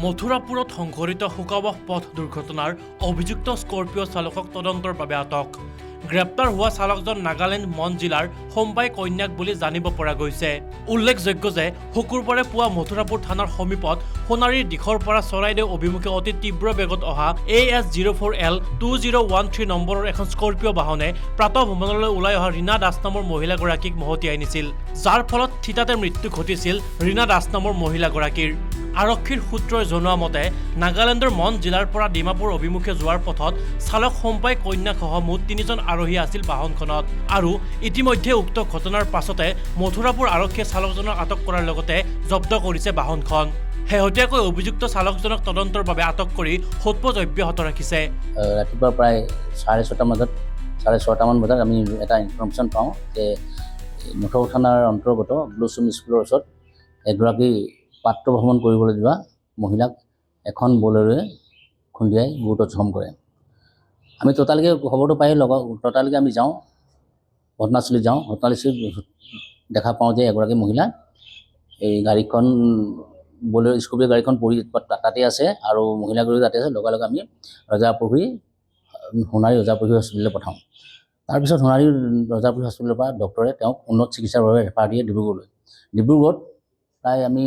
মথুৰাপুৰত সংঘটিত শোকাবহ পথ দুৰ্ঘটনাৰ অভিযুক্ত স্কৰ্পিঅ' চালকক তদন্তৰ বাবে আটক। গ্ৰেপ্তাৰ হোৱা চালকজন নাগালেণ্ড মন জিলাৰ হোম্বাই কন্যাক বুলি জানিব পৰা গৈছে। উল্লেখযোগ্য যে শুকুৰবাৰে পুৱা মথুৰাপুৰ থানাৰ সমীপত সোণাৰীৰ দিশৰ পৰা চৰাইদেউ অভিমুখে অতি তীব্ৰ বেগত অহা AS04L 2013 নম্বৰৰ এখন স্কৰ্পিঅ' বাহনে প্ৰাতঃভ্ৰমণলৈ ওলাই অহা ৰীনা দাস নামৰ মহিলাগৰাকীক মহতিয়াই নিছিল, যাৰ ফলত থিতাতে মৃত্যু ঘটিছিল ৰীনা দাস নামৰ মহিলাগৰাকীৰ। আৰক্ষীৰ সূত্ৰই জনোৱা মতে নাগালেণ্ডৰ মন জিলাৰ পৰা ডিমাপুৰ অভিমুখে যোৱাৰ পথত চালক হোম্বাই কন্যাসহ মুঠ 3জন আৰোহী আছিল বাহনখনত। আৰু ইতিমধ্যে উক্ত ঘটনাৰ পাছতে মথুৰাপুৰ আৰক্ষীয়ে চালকজনক আটক কৰাৰ লগতে জব্দ কৰিছে বাহনখন। শেহতীয়াকৈ অভিযুক্ত চালকজনক তদন্তৰ বাবে আটক কৰি সোধপোছ অব্যাহত ৰাখিছে। ৰাতিপুৱা প্ৰায় 6:30মান বজাত আমি এটা ইনফৰমেশ্যন পাওঁ যে মথুৰাপুৰ থানাৰ অন্তৰ্গত ব্লুচুম স্কুলৰ ওচৰত এগৰাকী পাত্ৰ ভ্ৰমণ কৰিবলৈ যোৱা মহিলাক এখন বলেৰোৱে খুন্দিয়াই গুৰুতৰ জখম কৰে। আমি ততালিকে খবৰটো পাই ততালিকে আমি যাওঁ, ঘটনাস্থলীত যাওঁ। ঘটনাস্থলীত দেখা পাওঁ যে এগৰাকী মহিলা এই গাড়ীখন বলেৰো স্কৰ্পিঅ' গাড়ীখন পৰি তাতে আছে আৰু মহিলাগৰাকী তাতে আছে। লগে লগে আমি সোণাৰী ৰজাপুৰী হস্পিটেললৈ পঠাওঁ। তাৰপিছত সোণাৰী ৰজাপুৰী হস্পিটেলৰ পৰা ডক্টৰে তেওঁক উন্নত চিকিৎসাৰ বাবে ৰেফাৰ দিয়ে ডিব্ৰুগড়লৈ। ডিব্ৰুগড়ত প্ৰায় আমি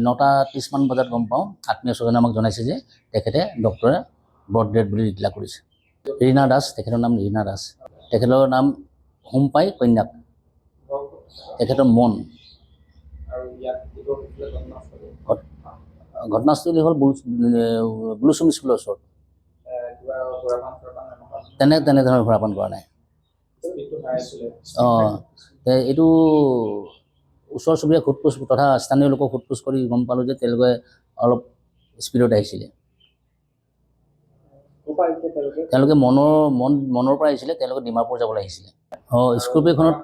9:30মান বজাত গম পাওঁ, আত্মীয় স্বজনে আমাক জনাইছে যে ডক্টৰে ব্ৰড ডেড বুলি ডিক্লেয়াৰ কৰিছে। ৰীনা দাস, তেখেতৰ নাম ৰীনা দাস, তেখেতৰ নাম হোম্বাই কন্যাক, তেখেতৰ মন। ঘটনাস্থলী হ'ল ব্লুচুম স্কুলৰ ওচৰত। তেনেধৰণৰ ঘোৰাপান কৰা নাই। এইটো ওচৰ চুবুৰীয়া সোধপোছ তথা স্থানীয় লোকক সোধপোছ কৰি গম পালোঁ যে তেওঁলোকে অলপ স্পীডত আহিছিলে। তেওঁলোকে মনৰ পৰা আহিছিলে, তেওঁলোকে ডিমাপুৰ যাবলৈ আহিছিলে। স্কৰ্পিঅ'খনত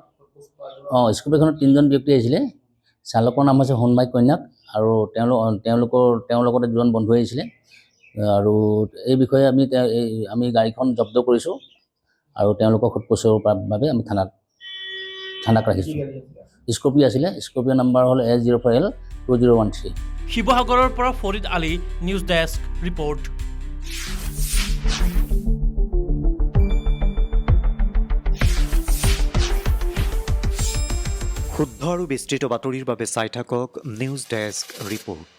3জন ব্যক্তি আহিছিলে। চালকৰ নাম হৈছে হোম্বাই কন্যাক আৰু তেওঁৰ লগতে 2জন বন্ধু আহিছিলে। আৰু এই বিষয়ে আমি গাড়ীখন জব্দ কৰিছোঁ আৰু তেওঁলোকক সোধপোছৰ বাবে আমি থানাক ৰাখিছোঁ। স্কৰ্পিঅ' আছিলে, স্কৰ্পিঅ' নম্বৰ হ'ল AS04L 2013। শিৱসাগৰৰ পৰা Farid Ali, news desk report. শুদ্ধ আৰু বিস্তৃত বাতৰিৰ বাবে চাই থাকক নিউজ ডেস্ক ৰিপৰ্ট।